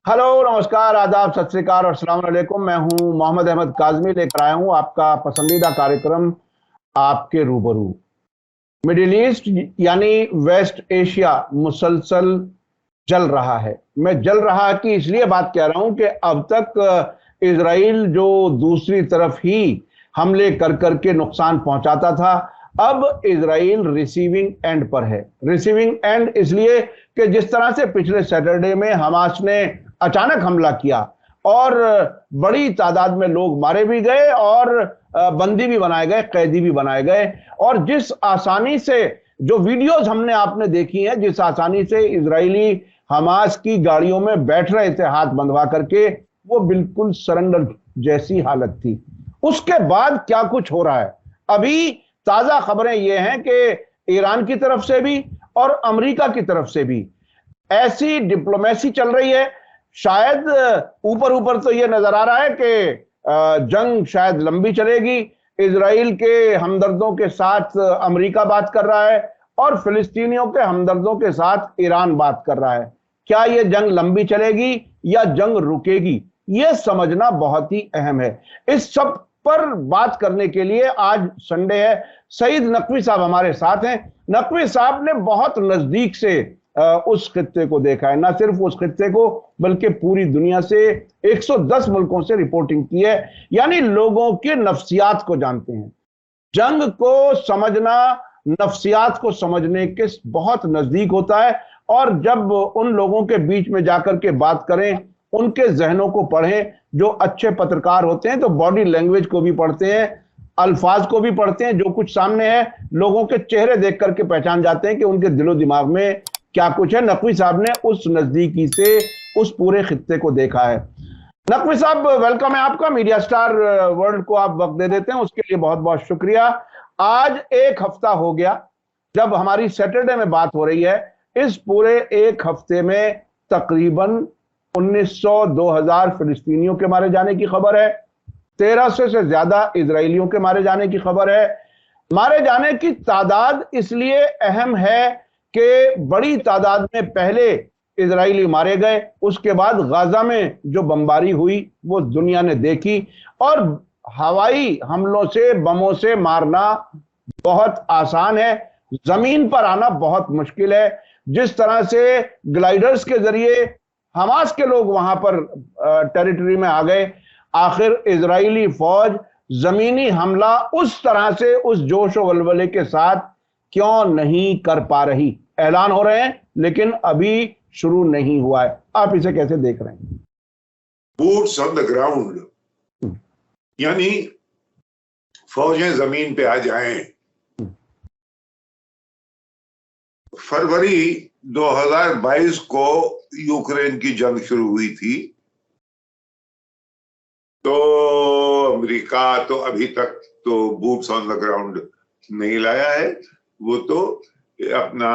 Hello, नमस्कार, आदाब, सत श्री अकाल और अस्सलाम वालेकुम। मैं हूं मोहम्मद अहमद काज़मी, लेकर आया हूं आपका पसंदीदा कार्यक्रम आपके रूबरू। मिडिल ईस्ट यानी वेस्ट एशिया मुसलसल जल रहा है। मैं जल रहा की इसलिए बात कह रहा हूं कि अब तक इजराइल जो दूसरी तरफ ही हमले कर करके नुकसान पहुंचाता था, अब इजराइल रिसीविंग एंड पर है। रिसीविंग एंड इसलिए कि जिस तरह से पिछले सैटरडे में हमास ने अचानक हमला किया और बड़ी तादाद में लोग मारे भी गए और बंदी भी बनाए गए, कैदी भी बनाए गए। और जिस आसानी से जो वीडियोस हमने आपने देखी हैं, जिस आसानी से इजरायली हमास की गाड़ियों में बैठ रहे थे हाथ बंधवा करके, वो बिल्कुल सरेंडर जैसी हालत थी। उसके बाद क्या कुछ हो रहा है, अभी ताजा खबरें ये हैं कि ईरान की तरफ से भी और अमेरिका की तरफ से भी ऐसी डिप्लोमेसी चल रही है। शायद ऊपर ऊपर तो यह नजर आ रहा है कि जंग शायद लंबी चलेगी। इजराइल के हमदर्दों के साथ अमेरिका बात कर रहा है और फिलिस्तीनियों के हमदर्दों के साथ ईरान बात कर रहा है। क्या यह जंग लंबी चलेगी या जंग रुकेगी, यह समझना बहुत ही अहम है। इस सब पर बात करने के लिए आज संडे है। सईद नकवी साहब हमारे साथ हैं। नकवी साहब ने बहुत नजदीक से उस खित्ते को देखा है, ना सिर्फ उस खित्ते को बल्कि पूरी दुनिया से 110 मुल्कों से रिपोर्टिंग की है, यानी लोगों के नफ्सियात को जानते हैं। जंग को समझना नफ्सियात को समझने के बहुत नजदीक होता है। और जब उन लोगों के बीच में जाकर के बात करें, उनके जहनों को पढ़ें, जो अच्छे पत्रकार होते हैं तो बॉडी लैंग्वेज को भी पढ़ते हैं, अल्फाज को भी पढ़ते हैं, जो कुछ सामने है लोगों के चेहरे देख करके पहचान जाते हैं कि उनके दिलो दिमाग में क्या कुछ है। नकवी साहब ने उस नजदीकी से उस पूरे खित्ते को देखा है। नकवी साहब, वेलकम है आपका। मीडिया स्टार वर्ल्ड को आप वक्त दे देते हैं, उसके लिए बहुत बहुत शुक्रिया। आज एक हफ्ता हो गया जब हमारी सैटरडे में बात हो रही है। इस पूरे एक हफ्ते में तकरीबन 1900-2000 फिलिस्तीनियों के मारे जाने की खबर है, 1300 से ज्यादा इजरायलियों के मारे जाने की खबर है। मारे जाने की तादाद इसलिए अहम है कि बड़ी तादाद में पहले इजरायली मारे गए, उसके बाद गाजा में जो बमबारी हुई वो दुनिया ने देखी। और हवाई हमलों से, बमों से मारना बहुत आसान है, जमीन पर आना बहुत मुश्किल है। जिस तरह से ग्लाइडर्स के जरिए हमास के लोग वहां पर टेरिटरी में आ गए, आखिर इजरायली फौज जमीनी हमला उस तरह से, उस जोश और वलवले के साथ क्यों नहीं कर पा रही। ऐलान हो रहे हैं लेकिन अभी शुरू नहीं हुआ है। आप इसे कैसे देख रहे हैं? बूट्स ऑन द ग्राउंड, यानी फौजें जमीन पे आ जाएं। फरवरी 2022 को यूक्रेन की जंग शुरू हुई थी, तो अमेरिका तो अभी तक तो बूट्स ऑन द ग्राउंड नहीं लाया है। वो तो अपना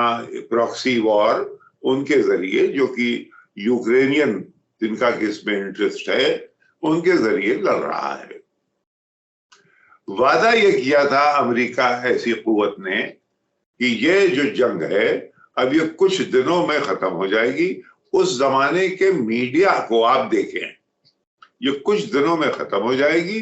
प्रॉक्सी वॉर उनके जरिए, जो कि यूक्रेनियन जिनका कि इसमें इंटरेस्ट है, उनके जरिए लड़ रहा है। वादा ये किया था अमेरिका ऐसी कुव्वत ने कि ये जो जंग है अब ये कुछ दिनों में खत्म हो जाएगी। उस जमाने के मीडिया को आप देखें, ये कुछ दिनों में खत्म हो जाएगी,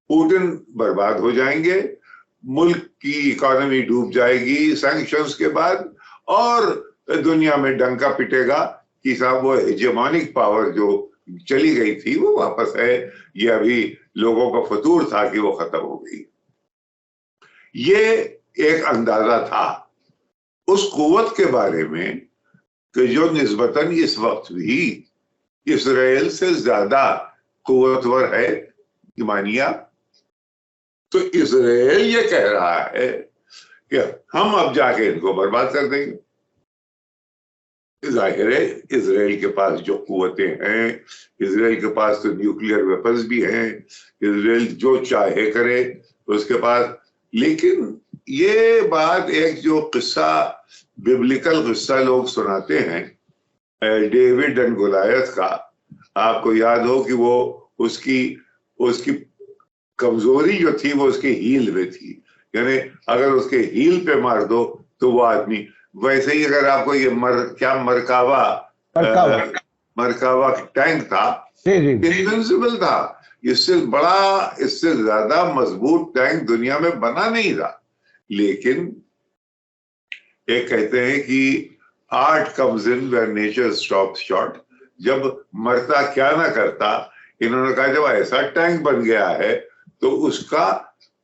पुतिन बर्बाद हो जाएंगे, मुल्क की इकोनॉमी डूब जाएगी सैंक्शंस के बाद, और दुनिया में डंका पिटेगा कि साहब वो हेजेमोनिक पावर जो चली गई थी वो वापस है। ये अभी लोगों का फतूर था कि वो खत्म हो गई। ये एक अंदाजा था उस कुव्वत के बारे में कि जो निस्बतन इस वक्त भी इसराइल से ज्यादा कुव्वतवर है, मानिया। तो इसराइल ये कह रहा है कि हम अब जाके इनको बर्बाद कर देंगे। जाहिर है इसराइल के पास जो कुव्वतें हैं, इसराइल के पास तो न्यूक्लियर वेपन्स भी हैं, इसराइल जो चाहे करे उसके पास। लेकिन ये बात, एक जो किस्सा, बिब्लिकल किस्सा लोग सुनाते हैं डेविड एंड गोलायत का, आपको याद हो कि वो उसकी कमजोरी जो थी वो उसके हील में थी, यानी अगर उसके हील पे मार दो तो वो आदमी। वैसे ही अगर आपको ये मरकावा मरकावा टैंक था, जी जी, इनविंसिबल था। इससे ज्यादा मजबूत टैंक दुनिया में बना नहीं था। लेकिन एक कहते हैं कि art comes in where nature stops short. जब मरता क्या ना करता, इन्होंने कहा जब ऐसा टैंक बन गया है तो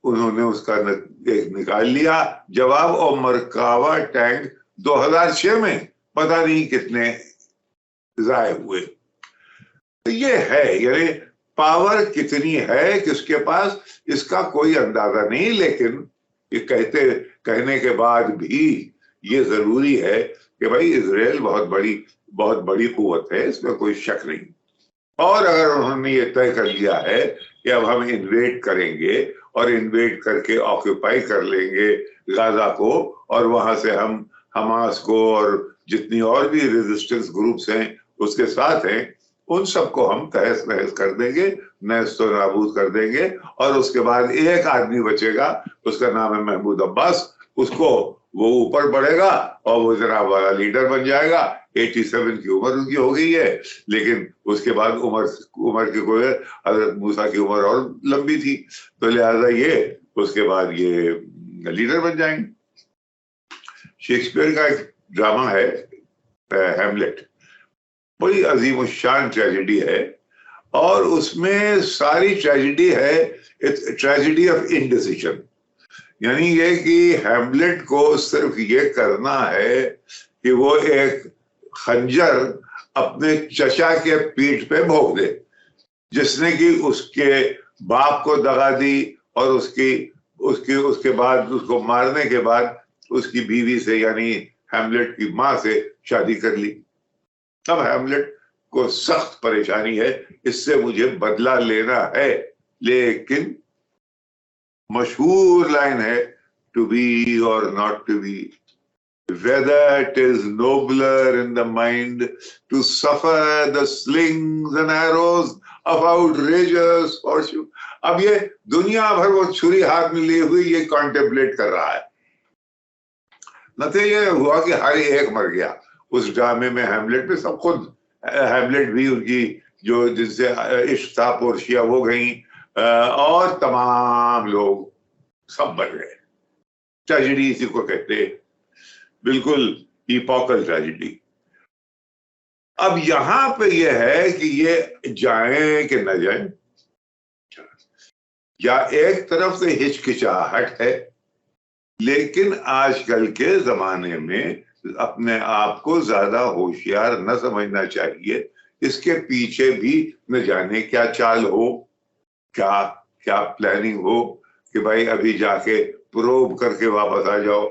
उन्होंने उसका निकाल लिया जवाब। और मरकावा टैंक 2006 में पता नहीं कितने जाए हुए। तो ये है, यानी पावर कितनी है किसके पास, इसका कोई अंदाजा नहीं। लेकिन ये कहने के बाद भी ये जरूरी है कि भाई इजराइल बहुत बड़ी कुव्वत है, इसमें कोई शक नहीं। और अगर उन्होंने ये तय कर लिया है कि अब हम इन्वेड करेंगे और इन्वेड करके ऑक्यूपाई कर लेंगे गाजा को, और वहां से हम हमास को और जितनी और भी रेजिस्टेंस ग्रुप्स हैं उसके साथ हैं, उन सबको हम तहस नहस कर देंगे, नहस तो नाबूद कर देंगे। और उसके बाद एक आदमी बचेगा, उसका नाम है महमूद अब्बास। वो ऊपर बढ़ेगा और वो जनाब वाला लीडर बन जाएगा। 87 की उम्र उनकी हो गई है, लेकिन उसके बाद उम्र की कोई, हजरत मूसा की उम्र और लंबी थी, तो लिहाजा ये उसके बाद ये लीडर बन जाएंगे। शेक्सपियर का एक ड्रामा है हैमलेट, बड़ी अजीम शान ट्रेजेडी है, और उसमें सारी ट्रेजेडी है ट्रेजेडी ऑफ इनडिसीजन। यानी ये कि हैमलेट को सिर्फ ये करना है कि वो एक खंजर अपने चचा के पीठ पे भोंक दे, जिसने कि उसके बाप को दगा दी और उसके बाद उसको मारने के बाद उसकी बीवी से यानी हैमलेट की मां से शादी कर ली। तब हैमलेट को सख्त परेशानी है, इससे मुझे बदला लेना है। लेकिन मशहूर लाइन है, टू बी और not to be, whether it is nobler in the mind to suffer the slings and arrows of outrageous fortune। अब ये दुनिया भर वो छुरी हाथ में लिए हुई ये कॉन्टेम्पलेट कर रहा है। नतीजा ये हुआ कि हर एक मर गया उस ड्रामे में। हैमलेट में सब खुद, हैमलेट भी उनकी जो जिनसे इश्क था पोर्शिया वो गई, और तमाम लोग सब मर गए। ट्रेजेडी इसी को कहते हैं, बिल्कुल इपोकल ट्रेजेडी। अब यहां पे ये है कि ये जाएं कि न जाएं, या एक तरफ से हिचकिचाहट है, लेकिन आजकल के जमाने में अपने आप को ज्यादा होशियार न समझना चाहिए। इसके पीछे भी न जाने क्या चाल हो, क्या प्लानिंग हो कि भाई अभी जाके प्रोब करके वापस आ जाओ।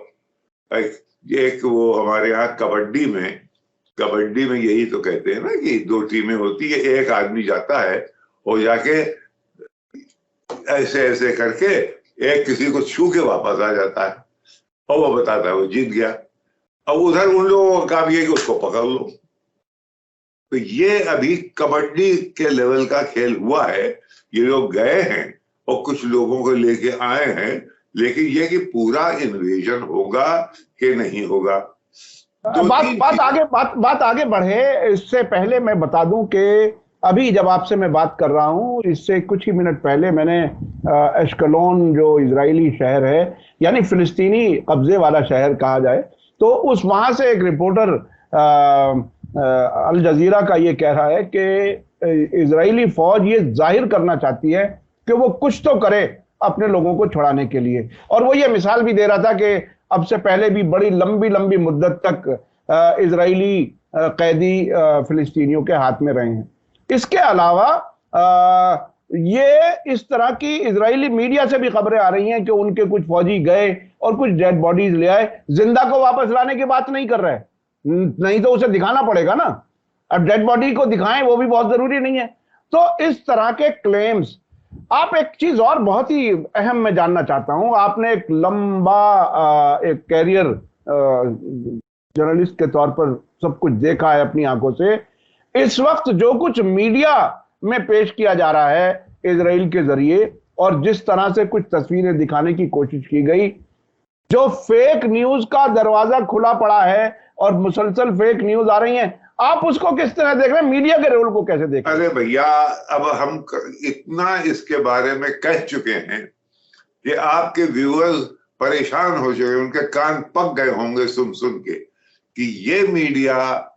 एक वो हमारे यहाँ कबड्डी में यही तो कहते हैं ना कि 2 टीमें होती है, एक आदमी जाता है और जाके ऐसे ऐसे करके एक किसी को छू के वापस आ जाता है और वो बताता है वो जीत गया। अब उधर उन लोगों का काम ये कि उसको पकड़ लो। तो ये अभी कबड्डी के लेवल का खेल हुआ है। ये लोग गए हैं और कुछ लोगों को लेके आए हैं, लेकिन ये कि पूरा इन्वेजन होगा कि नहीं होगा। बात आगे बढ़े इससे पहले मैं बता दूं कि अभी जब आपसे मैं बात कर रहा हूं, इससे कुछ ही मिनट पहले मैंने एश्कलोन जो इजरायली शहर है, यानी फिलिस्तीनी कब्जे वाला शहर कहा जाए, तो वहां से एक रिपोर्टर अल जजीरा का ये कह रहा है कि इजरायली फौज ये जाहिर करना चाहती है कि वो कुछ तो करे अपने लोगों को छुड़ाने के लिए। और वो ये मिसाल भी दे रहा था कि अब से पहले भी बड़ी लंबी मुद्दत तक इजरायली कैदी फिलिस्तीनियों के हाथ में रहे हैं। इसके अलावा ये इस तरह की इजरायली मीडिया से भी खबरें आ रही हैं कि उनके कुछ फौजी गए और कुछ डेड बॉडीज ले आए। जिंदा को वापस लाने की बात नहीं कर रहे, नहीं तो उसे दिखाना पड़ेगा ना। अब डेड बॉडी को दिखाएं वो भी बहुत जरूरी नहीं है। तो इस तरह के क्लेम्स। आप एक चीज और बहुत ही अहम मैं जानना चाहता हूं, आपने एक लंबा एक कैरियर जर्नलिस्ट के तौर पर सब कुछ देखा है अपनी आंखों से। इस वक्त जो कुछ मीडिया में पेश किया जा रहा है इजराइल के जरिए, और जिस तरह से कुछ तस्वीरें दिखाने की कोशिश की गई, जो फेक न्यूज का दरवाजा खुला पड़ा है और मुसलसल फेक न्यूज आ रही हैं। आप उसको किस तरह देख रहे हैं, मीडिया के रोल को कैसे देख रहे हैं? अरे भैया, अब हम इतना इसके बारे में कह चुके हैं कि आपके व्यूअर्स परेशान हो चुके, उनके कान पक गए होंगे सुन सुन के कि ये मीडिया,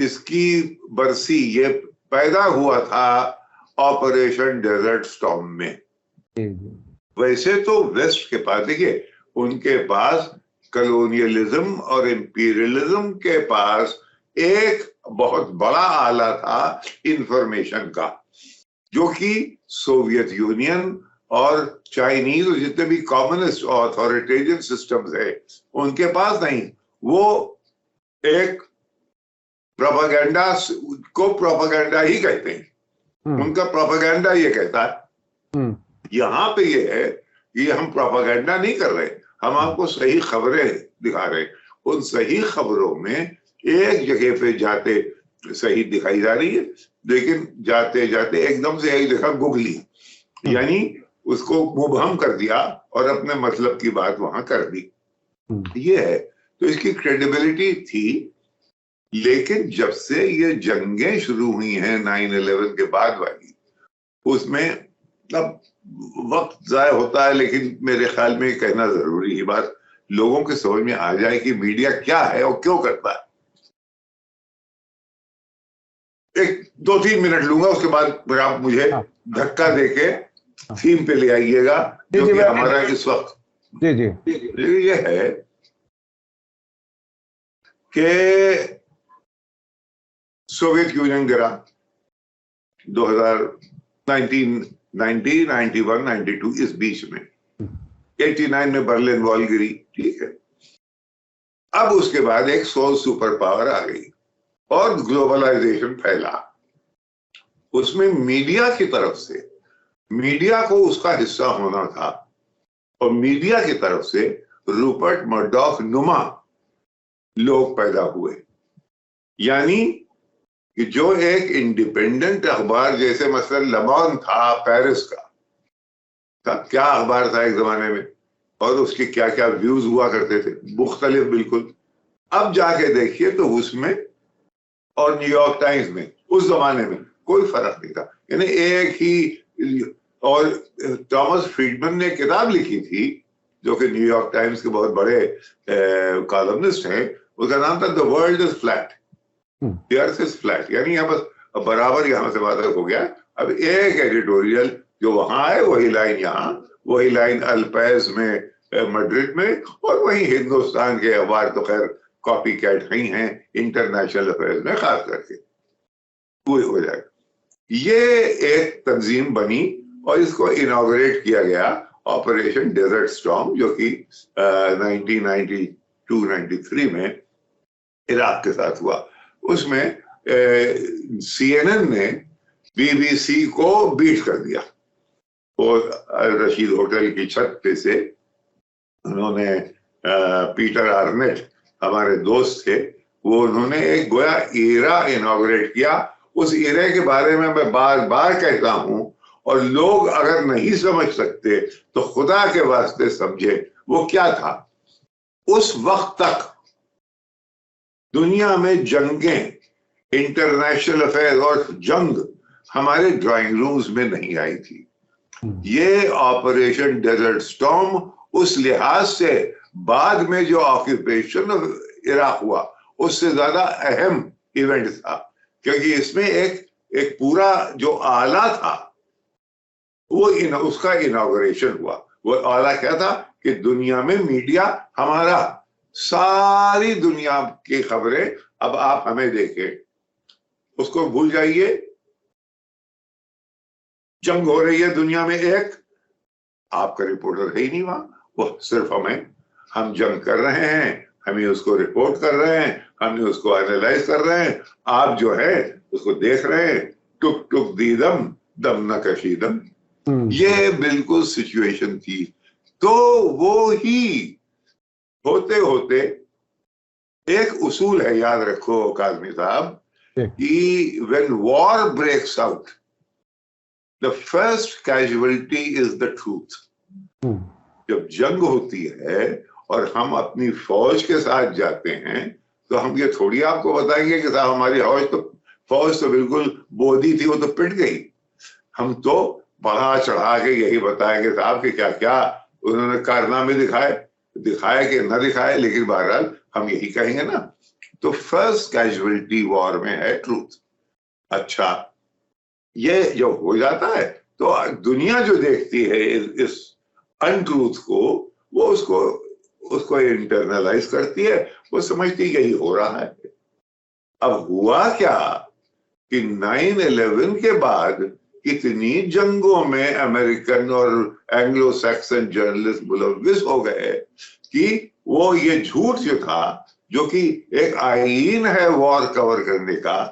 इसकी बरसी ये पैदा हुआ था ऑपरेशन डेजर्ट स्टॉर्म में। वैसे तो वेस्ट के पास, देखिए, उनके पास कॉलोनियलिज्म और इंपीरियलिज्म के पास एक बहुत बड़ा आला था इंफॉर्मेशन का, जो कि सोवियत यूनियन और चाइनीज और जितने भी कम्युनिस्ट ऑथोरिटेरियन सिस्टम्स है उनके पास नहीं। वो एक प्रोपेगेंडा को प्रोपेगेंडा ही कहते हैं, उनका प्रोपेगेंडा ये कहता है। यहाँ पे ये है कि हम प्रोपेगेंडा नहीं कर रहे, हम आपको सही खबरें दिखा रहे। उन सही खबरों में एक जगह पे जाते सही दिखाई जा रही है, लेकिन जाते जाते एकदम से एक जगह गुगली, यानी उसको मुबहम कर दिया और अपने मतलब की बात वहां कर दी। ये है, तो इसकी क्रेडिबिलिटी थी। लेकिन जब से ये जंगें शुरू हुई हैं 9/11 के बाद वाली, उसमें अब वक्त जाया होता है, लेकिन मेरे ख्याल में कहना जरूरी है, बात लोगों के समझ में आ जाए कि मीडिया क्या है और क्यों करता है। एक 2-3 मिनट लूंगा, उसके बाद फिर आप मुझे धक्का देके थीम पे ले आइएगा, जो कि हमारा इस वक्त ये है कि सोवियत यूनियन गिरा 1990, 91, 92 इस बीच में। 89 में बर्लिन वॉल गिरी, ठीक है। अब उसके बाद एक सोल सुपर पावर आ गई और ग्लोबलाइजेशन फैला। उसमें मीडिया की तरफ से, मीडिया को उसका हिस्सा होना था, और मीडिया की तरफ से रूपर्ट मर्डॉक नुमा लोग पैदा हुए। यानी कि जो एक इंडिपेंडेंट अखबार, जैसे मसलन लमॉन था पेरिस का क्या अखबार था एक जमाने में, और उसके क्या क्या व्यूज हुआ करते थे, मुख्तलिफ बिल्कुल। अब जाके देखिए तो उसमें और न्यूयॉर्क टाइम्स में उस जमाने में कोई फर्क नहीं था, यानी एक ही। और थॉमस फ्रीडमैन ने किताब लिखी थी, जो कि न्यूयॉर्क टाइम्स के बहुत बड़े कॉलमनिस्ट हैं, उसका नाम था the world is flat, the earth is flat, यानी यहाँ बस बराबर यहाँ से वादा हो गया। अब एक एडिटोरियल जो वहां है वही लाइन यहाँ, वही लाइन अल्पैज में, मैड्रिड में, और वही हिंदुस्तान के अखबार तो खैर कॉपी कैट ही हैं इंटरनेशनल अफेयर्स में खास करके, वो हो जाएगा। ये एक तंजीम बनी और इसको इनॉग्रेट किया गया ऑपरेशन डेजर्ट स्टॉर्म, जो कि 1992-93 में इराक के साथ हुआ। उसमें CNN ने BBC को बीट कर दिया, और रशीद होटल की छत पे से उन्होंने पीटर आर्नेट हमारे दोस्त थे, वो उन्होंने एक गोया एरा इनॉग्रेट किया। उस एरा के बारे में मैं बार बार कहता हूं, और लोग अगर नहीं समझ सकते तो खुदा के वास्ते समझे वो क्या था। उस वक्त तक दुनिया में जंगें, इंटरनेशनल अफेयर और जंग हमारे ड्राइंग रूम्स में नहीं आई थी। ये ऑपरेशन डेजर्ट स्टॉर्म उस लिहाज से बाद में जो ऑक्यूपेशन इराक हुआ उससे ज्यादा अहम इवेंट था, क्योंकि इसमें एक पूरा जो आला था वो उसका इनॉग्रेशन हुआ। वो आला क्या था कि दुनिया में मीडिया हमारा, सारी दुनिया की खबरें अब आप हमें देखें, उसको भूल जाइए। जंग हो रही है दुनिया में, एक आपका रिपोर्टर है ही नहीं वहां, वो सिर्फ हम जंग कर रहे हैं, हमें उसको रिपोर्ट कर रहे हैं, हमें उसको एनालाइज कर रहे हैं, आप जो है उसको देख रहे हैं। टुक टुक दीदम दम न कशीदम, ये बिल्कुल सिचुएशन थी। तो वो ही होते होते एक उसूल है, याद रखो काज़मी साहब, कि when war breaks out the first casualty is the truth. जब जंग होती है और हम अपनी फौज के साथ जाते हैं तो हम ये थोड़ी आपको बताएंगे कि साहब हमारी फौज तो बिल्कुल बोधी थी, वो तो पिट गई। हम तो बढ़ा चढ़ा के यही बताएंगे साहब कि क्या क्या उन्होंने कारनामे दिखाए कि न दिखाए, लेकिन बहरहाल हम यही कहेंगे ना। तो फर्स्ट कैजुअलिटी वॉर में है ट्रूथ। अच्छा, ये जो हो जाता है तो दुनिया जो देखती है इस अनट्रूथ को, वो उसको इंटरनलाइज करती है, वो समझती यही हो रहा है। अब हुआ क्या कि 9/11 के बाद इतनी जंगों में अमेरिकन और एंग्लो सैक्सन जर्नलिस्ट मुलविस हो गए कि वो ये झूठ जो था, जो कि एक आईन है वॉर कवर करने का,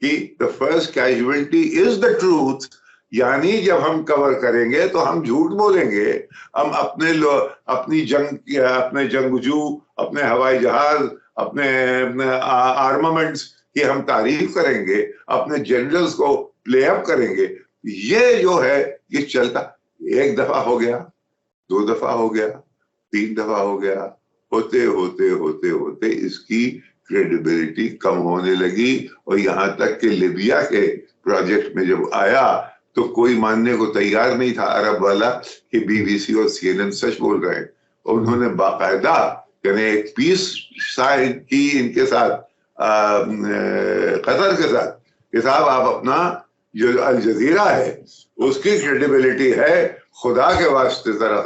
कि the first casualty is the truth, यानी जब हम कवर करेंगे तो हम झूठ बोलेंगे, हम अपने जंगजू, अपने हवाई जहाज, अपने आर्मामेंट्स की हम तारीफ करेंगे, अपने जनरल्स को प्ले अप करेंगे। ये जो है ये चलता, एक दफा हो गया, 2 दफा हो गया, 3 दफा हो गया, होते होते होते होते इसकी क्रेडिबिलिटी कम होने लगी। और यहां तक कि लिबिया के प्रोजेक्ट में जब आया तो कोई मानने को तैयार नहीं था अरब वाला कि बीबीसी और CNN सच बोल रहे हैं। और उन्होंने बाकायदा यानी एक पीस साइन की इनके साथ, कतर के साथ, कि साहब आप अपना जो अल जजीरा है उसकी क्रेडिबिलिटी है खुदा के वास्ते तरह।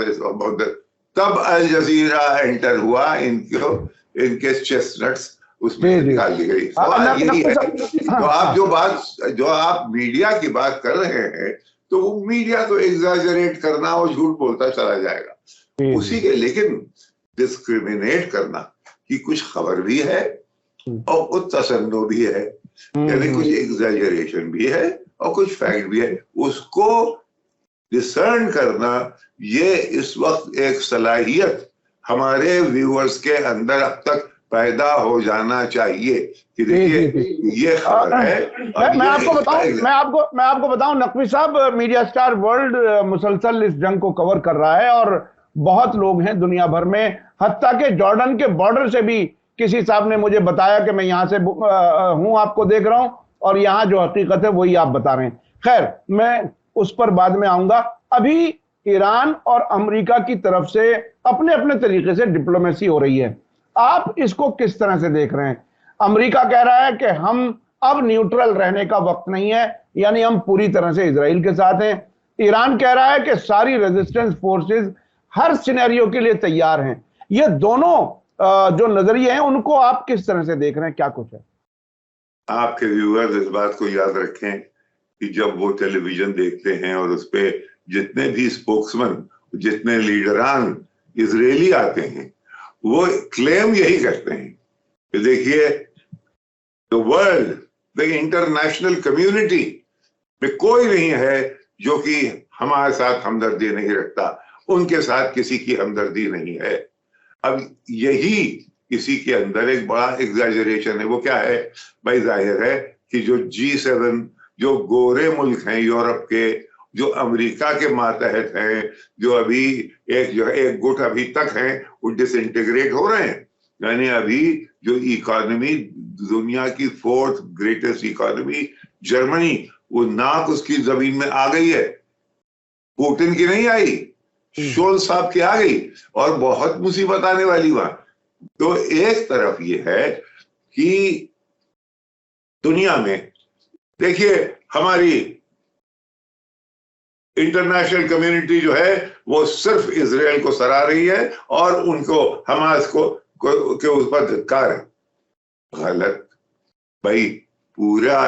तब अल जजीरा एंटर हुआ, इनके चेस्टनट्स उसमें निकाल ली गई। सवाल यही है, तो आप जो आप मीडिया की बात कर रहे हैं, तो वो मीडिया तो एग्जैजरेट करना और झूठ बोलता चला जाएगा उसी के, लेकिन डिस्क्रिमिनेट करना कि कुछ खबर भी है और कुछ तसन्नो भी है, यानी कुछ एग्जैजरेशन भी है और कुछ फैक्ट भी है, उसको डिसर्न करना, ये इस वक्त एक सलाहियत हमारे व्यूअर्स के अंदर अब तक पैदा हो जाना चाहिए कि देखिए ये खबर है। मैं आपको बताऊं नकवी साहब, मीडिया स्टार वर्ल्ड मुसलसल इस जंग को कवर कर रहा है और बहुत लोग हैं दुनिया भर में, हत्ता के जॉर्डन के बॉर्डर से भी किसी साहब ने मुझे बताया कि मैं यहां से हूं, आपको देख रहा हूं और यहां जो हकीकत है वही आप बता रहे हैं। खैर, मैं उस पर बाद में आऊंगा। अभी ईरान और अमेरिका की तरफ से अपने अपने तरीके से डिप्लोमेसी हो रही है, आप इसको किस तरह से देख रहे हैं? अमेरिका कह रहा है कि हम अब न्यूट्रल रहने का वक्त नहीं है, यानी हम पूरी तरह से इजराइल के साथ हैं। ईरान कह रहा है कि सारी रेजिस्टेंस फोर्सेस हर सिनेरियो के लिए तैयार हैं। ये दोनों जो नजरिए हैं उनको आप किस तरह से देख रहे हैं, क्या कुछ है? आपके व्यूअर्स इस बात को याद रखें कि जब वो टेलीविजन देखते हैं और उस पे जितने भी स्पोक्समैन, जितने लीडरान इजरायली आते हैं, वो क्लेम यही करते हैं कि देखिए the world, the international community में कोई नहीं है जो कि हमारे साथ हमदर्दी नहीं रखता, उनके साथ किसी की हमदर्दी नहीं है। अब यही किसी के अंदर एक बड़ा एग्जैजरेशन है। वो क्या है भाई? जाहिर है कि जो G7 जो गोरे मुल्क हैं यूरोप के, जो अमेरिका के मातहत हैं, जो अभी एक गुट अभी तक हैं, वो डिसइंटीग्रेट हो रहे हैं। यानी अभी जो इकोनॉमी, दुनिया की 4th ग्रेटेस्ट इकोनॉमी जर्मनी, वो नाक उसकी जमीन में आ गई है। पुतिन की नहीं आई, शोल्स साहब की आ गई और बहुत मुसीबत आने वाली वहां। तो एक तरफ ये है कि दुनिया में देखिए हमारी इंटरनेशनल कम्युनिटी जो है वो सिर्फ इजराइल को सराह रही है और उनको, हमास के उस पर धिक्कार है। गलत भाई, पूरा।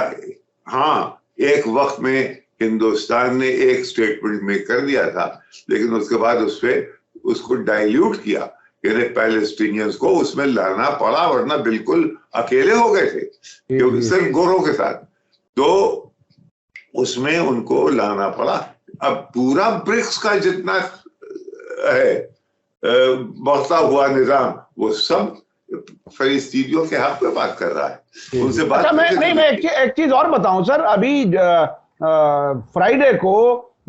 हाँ, एक वक्त में हिंदुस्तान ने एक स्टेटमेंट मेक कर दिया था, लेकिन उसके बाद उसको डाइल्यूट किया, यानी पैलेस्टीनियंस को उसमें लाना पड़ा, वरना बिल्कुल अकेले हो गए थे क्योंकि सिर्फ गोरों के साथ, तो उसमें उनको लाना पड़ा। अब पूरा ब्रिक्स का जितना है बढ़ता हुआ निजाम, वो सब फलस्तीनियों के हक में बात कर रहा है, उनसे बात। अच्छा, मैं एक चीज और बताऊं सर, अभी फ्राइडे को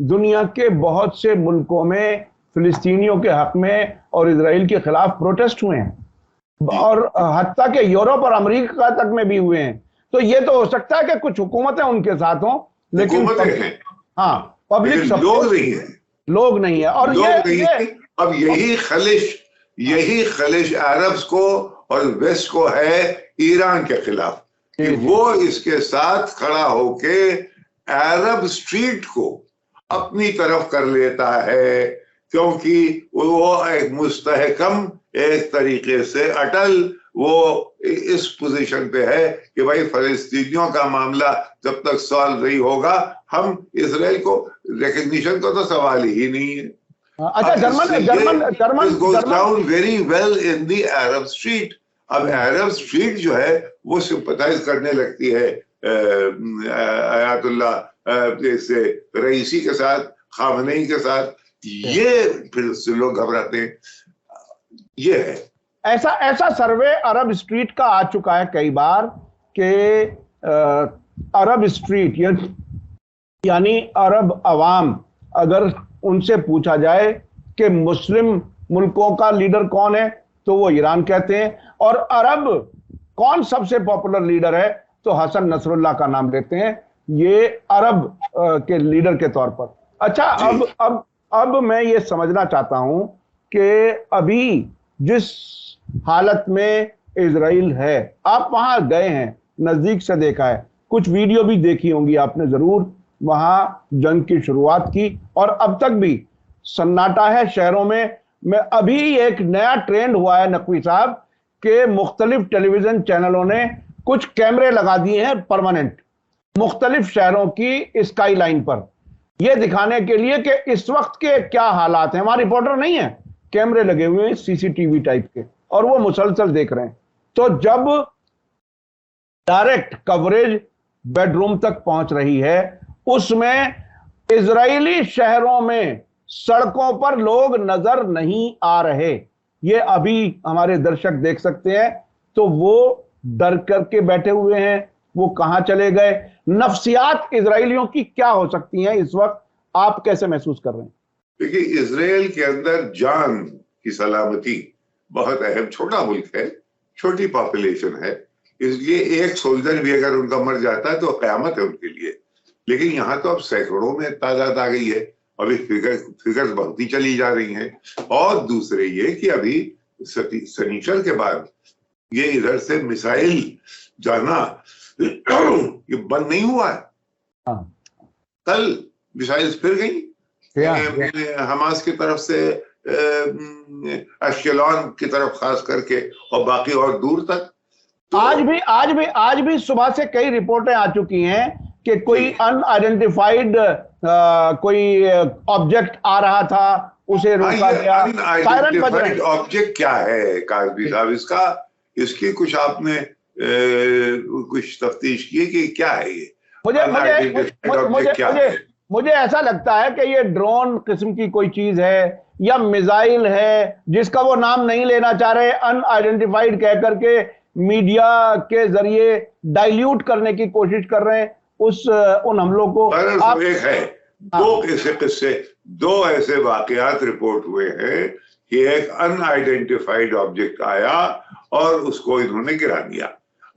दुनिया के बहुत से मुल्कों में फिलिस्तीनियों के हक में और इजराइल के खिलाफ प्रोटेस्ट हुए हैं। और हत्ता के यूरोप और अमेरिका तक में भी हुए हैं। तो ये तो हो सकता है कि कुछ हुकूमतें उनके साथ हों, लेकिन हुकूमतें हैं, हाँ, पब्लिक लेकिन सपोर्ट लोग नहीं है। और लोग नहीं ये है। अब यही खलिश अरब्स को और वेस्ट को है ईरान के खिलाफ, कि वो इसके साथ खड़ा होके अरब स्ट्रीट को अपनी तरफ कर लेता है, क्योंकि वो एक मुस्तहकम, एक तरीके से अटल वो इस पोजीशन पे है कि भाई फलस्तीनियों का मामला जब तक सॉल्व नहीं होगा, हम इसराइल को रिकग्निशन का तो सवाल ही नहीं है। अच्छा, German goes down very well in the Arab street. अब अरब स्ट्रीट जो है वो सिंपथाइज करने लगती है आयतुल्लाह जैसे रईसी के साथ, खामनेई के साथ, ये फिर से लोग घबराते हैं। ये है ऐसा सर्वे अरब स्ट्रीट का आ चुका है कई बार कि अरब स्ट्रीट यानी अरब अवाम, अगर उनसे पूछा जाए कि मुस्लिम मुल्कों का लीडर कौन है तो वो ईरान कहते हैं, और अरब कौन सबसे पॉपुलर लीडर है तो हसन नसरुल्लाह का नाम लेते हैं, ये अरब के लीडर के तौर पर। अच्छा, अब मैं ये समझना चाहता हूं कि अभी जिस हालत में इजराइल है, आप वहां गए हैं, नजदीक से देखा है, कुछ वीडियो भी देखी होंगी आपने जरूर, वहां जंग की शुरुआत की और अब तक भी सन्नाटा है शहरों में। मैं अभी एक नया ट्रेंड हुआ है नकवी साहब के मुख्तलिफ टेलीविजन चैनलों ने कुछ कैमरे लगा दिए हैं परमानेंट मुख्तलिफ शहरों की स्काई लाइन पर, यह दिखाने के लिए कि इस वक्त के क्या हालात हैं। हमारे रिपोर्टर नहीं है, कैमरे लगे हुए हैं सीसीटीवी टाइप के, और वो मुसलसल देख रहे हैं। तो जब डायरेक्ट कवरेज बेडरूम तक पहुंच रही है, उसमें इजरायली शहरों में सड़कों पर लोग नजर नहीं आ रहे, ये अभी हमारे दर्शक देख सकते हैं। तो वो डर करके बैठे हुए हैं, वो कहां चले गए? नफ्सियात इजरायलियों की क्या हो सकती हैं इस वक्त, आप कैसे महसूस कर रहे हैं? देखिए, इजराइल के अंदर जान की सलामती बहुत अहम, छोटा मुल्क है, छोटी पॉपुलेशन है, इसलिए एक सोल्जर भी अगर उनका मर जाता है तो कयामत है उनके लिए। लेकिन यहाँ तो अब सैकड़ों में तादाद आ गई है, अभी फिगर्स बढ़ती चली जा रही हैं। और दूसरे ये कि अभी शनिचर के बाद ये इधर से मिसाइल जाना ये बंद नहीं हुआ है। कल मिसाइल फिर गई हमास की तरफ से अश्केलॉन की तरफ खास करके, और बाकी और दूर तक। तो आज भी सुबह से कई रिपोर्टें आ चुकी हैं कि कोई अनआइडेंटिफाइड कोई ऑब्जेक्ट आ रहा था, उसे रोका गया। अनआइडेंटिफाइड ऑब्जेक्ट क्या है काजमी साहब, इसकी कुछ आपने कुछ तफ्तीश की कि क्या है ये? मुझे ऐसा लगता है कि ये ड्रोन किस्म की कोई चीज है या मिसाइल है जिसका वो नाम नहीं लेना चाह रहे, अनआइडेंटिफाइड कह करके मीडिया के जरिए डाइल्यूट करने की कोशिश कर रहे हैं उन हमलों को। एक है, दो ऐसे वाकयात रिपोर्ट हुए हैं कि एक अनआइडेंटिफाइड ऑब्जेक्ट आया और उसको इन्होंने गिरा दिया।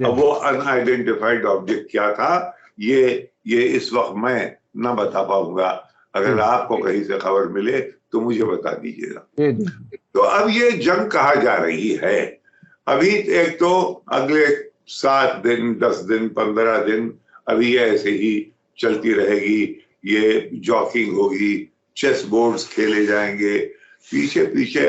अब वो अनआइडेंटिफाइड ऑब्जेक्ट क्या था ये इस वक्त मैं ना बता पाऊंगा, अगर आपको कहीं से खबर मिले तो मुझे बता दीजिएगा। तो अब ये जंग कहा जा रही है, अभी एक तो अगले 7 दिन 10 दिन 15 दिन अभी ये ऐसे ही चलती रहेगी, ये जॉकिंग होगी, चेस बोर्ड्स खेले जाएंगे, पीछे पीछे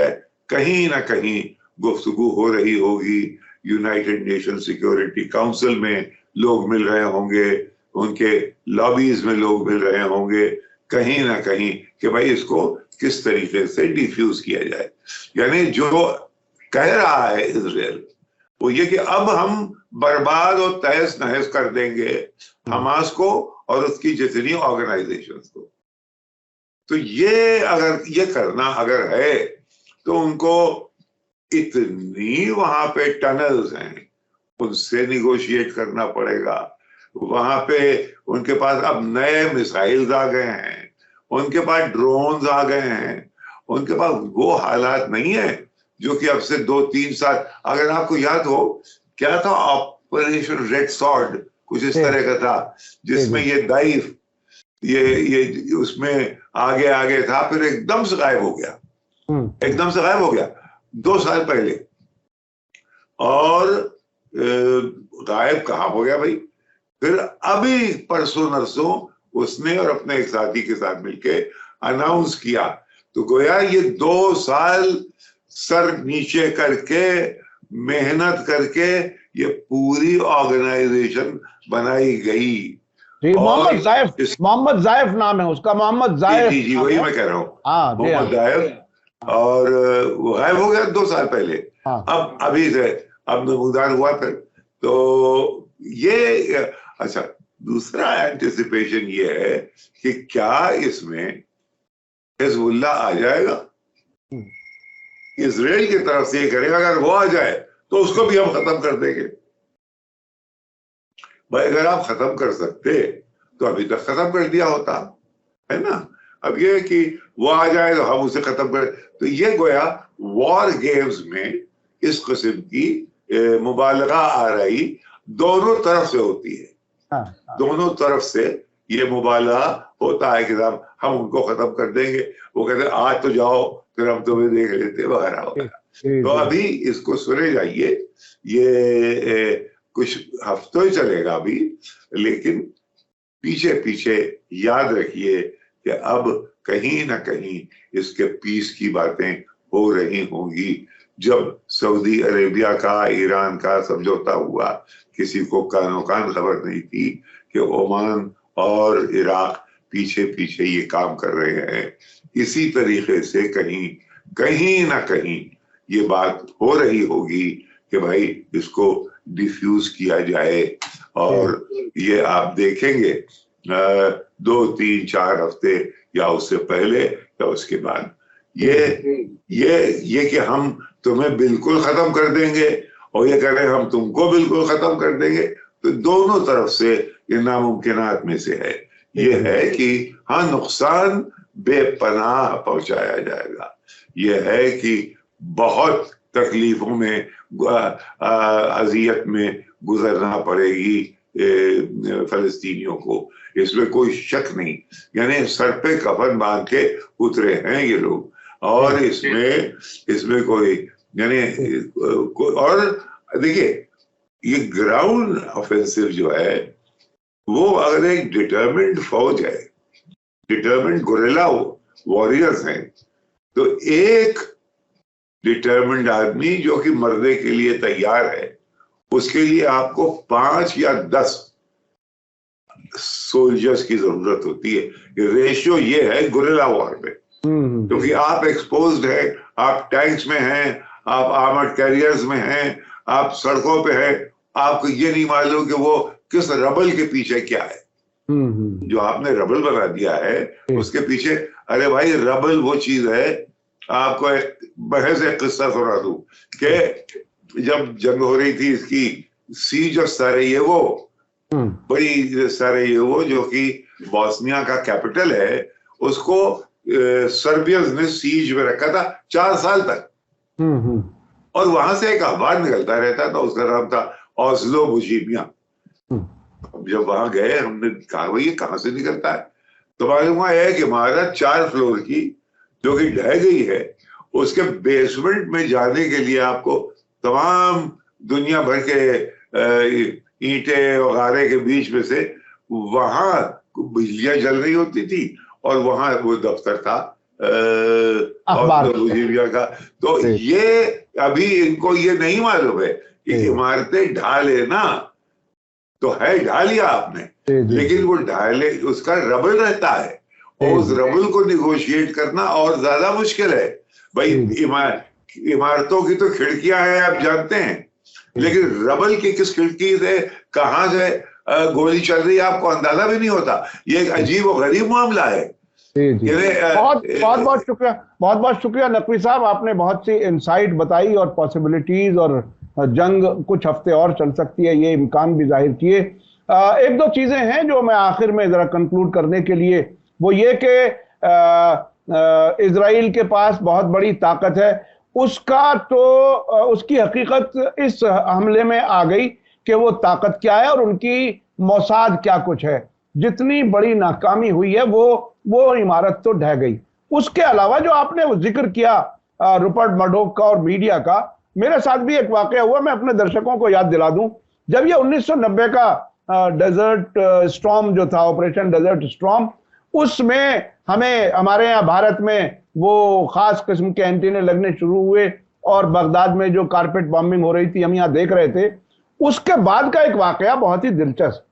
कहीं ना कहीं गुफ्तगू हो रही होगी, यूनाइटेड नेशन सिक्योरिटी काउंसिल में लोग मिल रहे होंगे, उनके लॉबीज में लोग मिल रहे होंगे, कहीं ना कहीं कि भाई इसको किस तरीके से डिफ्यूज किया जाए। यानी जो कह रहा है इजराइल वो ये कि अब हम बर्बाद और तहस नहस कर देंगे हमास को और उसकी जितनी ऑर्गेनाइजेशंस को। तो ये अगर ये करना अगर है तो उनको इतनी वहां पे टनल्स हैं, उनसे निगोशिएट करना पड़ेगा। वहां पे उनके पास अब नए मिसाइल्स आ गए हैं, उनके पास ड्रोन्स आ गए हैं, उनके पास वो हालात नहीं है जो कि अब से 2-3 साल, अगर आपको याद हो, क्या था, ऑपरेशन रेड सॉर्ड कुछ इस तरह का था, जिसमें ये दाइफ ये उसमें आगे आगे था, फिर एकदम से गायब हो गया, एकदम से गायब हो गया 2 साल पहले। और गायब कहाँ हो गया भाई? फिर अभी परसों नरसों उसने और अपने एक साथी के साथ मिलके अनाउंस किया। तो गोया ये 2 साल सर नीचे करके मेहनत करके ये पूरी ऑर्गेनाइजेशन बनाई गई। जी, मोहम्मद जायफ नाम है उसका, मोहम्मद जायफ। जी वही मैं कह रहा हूँ, मोहम्मद जायफ। और वो गायब हो गया 2 साल पहले। अब अभी से अब नमूदार हुआ फिर। तो ये अच्छा, दूसरा एंटिसिपेशन ये है कि क्या इसमें हिजबुल्लाह आ जाएगा? इजराइल की तरफ से ये करेगा, अगर वो आ जाए तो उसको भी हम खत्म कर देंगे। भाई अगर आप खत्म कर सकते तो अभी तक खत्म कर दिया होता, है ना? अब ये कि वो आ जाए तो हम उसे खत्म कर, तो ये गोया वॉर गेम्स में इस किस्म की मुबालगा आ रही दोनों तरफ से होती है। दोनों तरफ से ये मुबालगा होता है कि साहब हम उनको खत्म कर देंगे, वो कहते हैं आज तो जाओ फिर हम तुम्हें देख लेते वगैरह वगैरह। तो अभी इसको सुने जाइए, ये कुछ हफ्तों ही चलेगा अभी, लेकिन पीछे पीछे याद रखिए कि अब कहीं ना कहीं इसके पीस की बातें हो रही होंगी। जब सऊदी अरेबिया का ईरान का समझौता हुआ, किसी को कानो कान खबर नहीं थी कि ओमान और इराक पीछे पीछे ये काम कर रहे हैं। इसी तरीके से कहीं ना कहीं ये बात हो रही होगी कि भाई इसको डिफ्यूज किया जाए। और ये आप देखेंगे 2-3-4 हफ्ते या उससे पहले या उसके बाद ये कि हम तुम्हें बिल्कुल खत्म कर देंगे और ये कह रहे हैं हम तुमको बिल्कुल खत्म कर देंगे, तो दोनों तरफ से ये नामुमकिनात में से है। ये है कि हाँ, नुकसान बेपनाह पहुंचाया जाएगा, ये है कि बहुत तकलीफों में अजियत में गुजरना पड़ेगी फलस्तीनियों को, इसमें कोई शक नहीं। यानी सर पे कफन बांध के उतरे हैं ये लोग, और इसमें कोई यानी और देखिए ये ग्राउंड ऑफेंसिव जो है वो अगर एक डिटर्मिन्ड फौज है, डिटर्मिन्ड गुरिल्ला वॉरियर्स हैं, तो एक डिटर्मिन्ड आदमी जो कि मरने के लिए तैयार है, उसके लिए आपको 5 या 10 सोल्जर्स की जरूरत होती है। रेशियो ये है गुरिल्ला वॉर में, क्योंकि आप एक्सपोज्ड है, आप टैंक्स में हैं, आप आर्मर्ड कैरियर्स में हैं, आप सड़कों पे हैं, आपको ये नहीं मालूम कि वो किस रबल के पीछे क्या है। जो आपने रबल बना दिया है उसके पीछे, अरे भाई रबल वो चीज है, आपको एक बहस एक किस्सा सुना दूं कि जब जंग हो रही थी इसकी सीज ऑफ सारायेवो, बड़ी सारायेवो जो कि बोस्निया का कैपिटल है, उसको सर्बियंस ने सीज में रखा था 4 साल तक। और वहां से एक अखबार निकलता रहता था, उसका नाम था ओस्लो बुजीमिया। जब वहां गए हमने कहा भाई ये कहां से निकलता है, तो मालूम हुआ है कि इमारत 4 फ्लोर की जो कि ढह गई है, उसके बेसमेंट में जाने के लिए आपको तमाम दुनिया भर के ईंटें वगैरह के बीच में से वहां बिजलियां जल रही होती थी, और वहां वो दफ्तर था बुजीमिया का। तो ये अभी इनको ये नहीं मालूम है कि इमारतें ढाले ना तो है, ढा लिया आपने, लेकिन वो ढाले उसका रबल रहता है, और उस रबल को निगोशिएट करना और ज्यादा मुश्किल है। भाई इमारतों की तो खिड़कियां हैं आप जानते हैं, लेकिन रबल की किस खिड़की से कहां से गोली चल रही है आपको अंदाजा भी नहीं होता। ये एक अजीब और गरीब मामला है। बहुत बहुत शुक्रिया नकवी साहब, आपने बहुत सी इंसाइट बताई और पॉसिबिलिटीज, और जंग कुछ हफ्ते और चल सकती है ये इम्कान भी जाहिर किए। 1-2 चीजें हैं जो मैं आखिर में जरा कंक्लूड करने के लिए, वो ये कि इजराइल के पास बहुत बड़ी ताकत है, उसका तो उसकी हकीकत इस हमले में आ गई कि वो ताकत क्या है और उनकी मोसाद क्या कुछ है। जितनी बड़ी नाकामी हुई है वो इमारत तो ढह गई। उसके अलावा जो आपने वो जिक्र किया रुपर्ट मर्डोक का और मीडिया का, मेरे साथ भी एक वाकया हुआ, मैं अपने दर्शकों को याद दिला दूं। जब ये 1990 का डेजर्ट स्टॉर्म जो था, ऑपरेशन डेजर्ट स्टॉर्म, उसमें हमें हमारे यहाँ भारत में वो खास किस्म के एंटीने लगने शुरू हुए और बगदाद में जो कारपेट बॉम्बिंग हो रही थी हम यहाँ देख रहे थे। उसके बाद का एक वाकया बहुत ही दिलचस्प।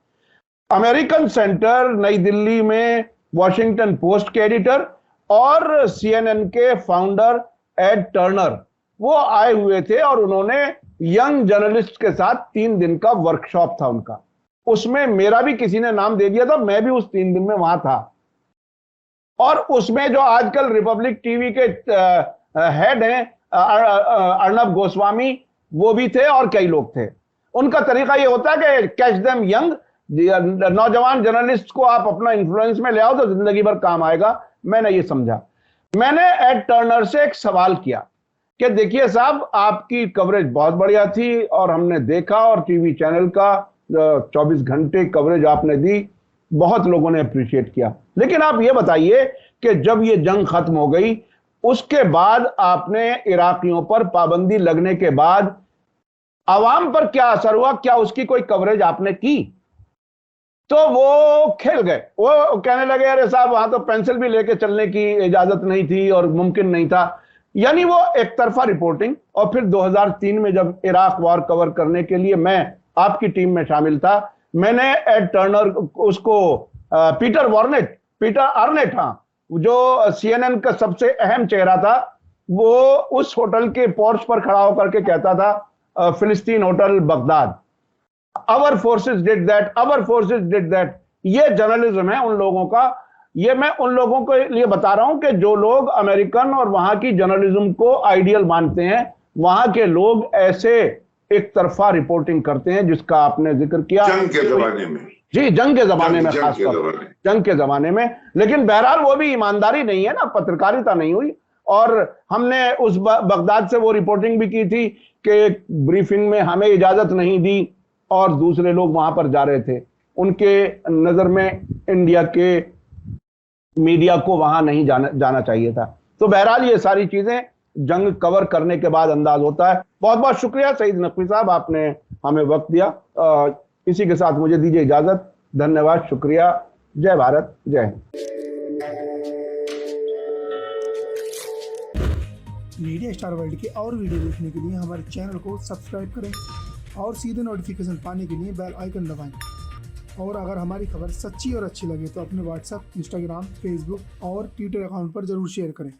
अमेरिकन सेंटर नई दिल्ली में वॉशिंगटन पोस्ट के एडिटर और सीएनएन के फाउंडर एड टर्नर वो आए हुए थे और उन्होंने यंग जर्नलिस्ट के साथ 3 दिन का वर्कशॉप था उनका। उसमें मेरा भी किसी ने नाम दे दिया था, मैं भी उस 3 दिन में वहां था। और उसमें जो आजकल रिपब्लिक टीवी के हेड हैं अर्नब गोस्वामी, वो भी थे और कई लोग थे। उनका तरीका ये होता है कि कैच देम यंग, नौजवान जर्नलिस्ट को आप अपना इन्फ्लुएंस में ले आओ तो जिंदगी भर काम आएगा। मैंने ये समझा। मैंने एड टर्नर से एक सवाल किया कि देखिए साहब, आपकी कवरेज बहुत बढ़िया थी और हमने देखा, और टीवी चैनल का 24 घंटे कवरेज आपने दी, बहुत लोगों ने अप्रिशिएट किया। लेकिन आप ये बताइए कि जब ये जंग खत्म हो गई, उसके बाद आपने इराकियों पर पाबंदी लगने के बाद आवाम पर क्या असर हुआ? क्या उसकी कोई कवरेज आपने की? तो वो खेल गए। वो कहने लगे अरे साहब, वहां तो पेंसिल भी लेके चलने की इजाजत नहीं थी और मुमकिन नहीं था। यानी वो एक तरफा रिपोर्टिंग। और फिर 2003 में जब इराक वॉर कवर करने के लिए मैं आपकी टीम में शामिल था, मैंने एड टर्नर उसको पीटर अर्नेट, हाँ, जो सीएनएन का सबसे अहम चेहरा था, वो उस होटल के पोर्च पर खड़ा होकर के कहता था, फिलिस्तीन hotel Baghdad, our forces did that, our forces did that. ये जर्नलिज्म है उन लोगों का। ये मैं उन लोगों के लिए बता रहा हूं कि जो लोग अमेरिकन और वहां की जर्नलिज्म को आइडियल मानते हैं, वहां के लोग ऐसे एक तरफा रिपोर्टिंग करते हैं जिसका आपने जिक्र किया जंग के जमाने में। जी, जंग के जमाने में, खासतौर जंग के जमाने में। लेकिन बहरहाल वो भी ईमानदारी नहीं है ना, पत्रकारिता नहीं हुई। और हमने उस बगदाद से वो रिपोर्टिंग भी की थी कि ब्रीफिंग में हमें इजाजत नहीं दी और दूसरे लोग वहां पर जा रहे थे। उनके नजर में इंडिया के मीडिया को वहां नहीं जाना चाहिए था। तो बहरहाल ये सारी चीजें जंग कवर करने के बाद अंदाज होता है। बहुत बहुत शुक्रिया सईद नकवी साहब, आपने हमें वक्त दिया। इसी के साथ मुझे दीजिए इजाजत। धन्यवाद, शुक्रिया। जय भारत, जय हिंद। मीडिया स्टार वर्ल्ड के और वीडियो देखने के लिए हमारे चैनल को सब्सक्राइब करें और सीधे नोटिफिकेशन पाने के लिए बेल आइकन दबाएं। और अगर हमारी खबर सच्ची और अच्छी लगे तो अपने व्हाट्सएप, इंस्टाग्राम, फेसबुक और ट्विटर अकाउंट पर जरूर शेयर करें।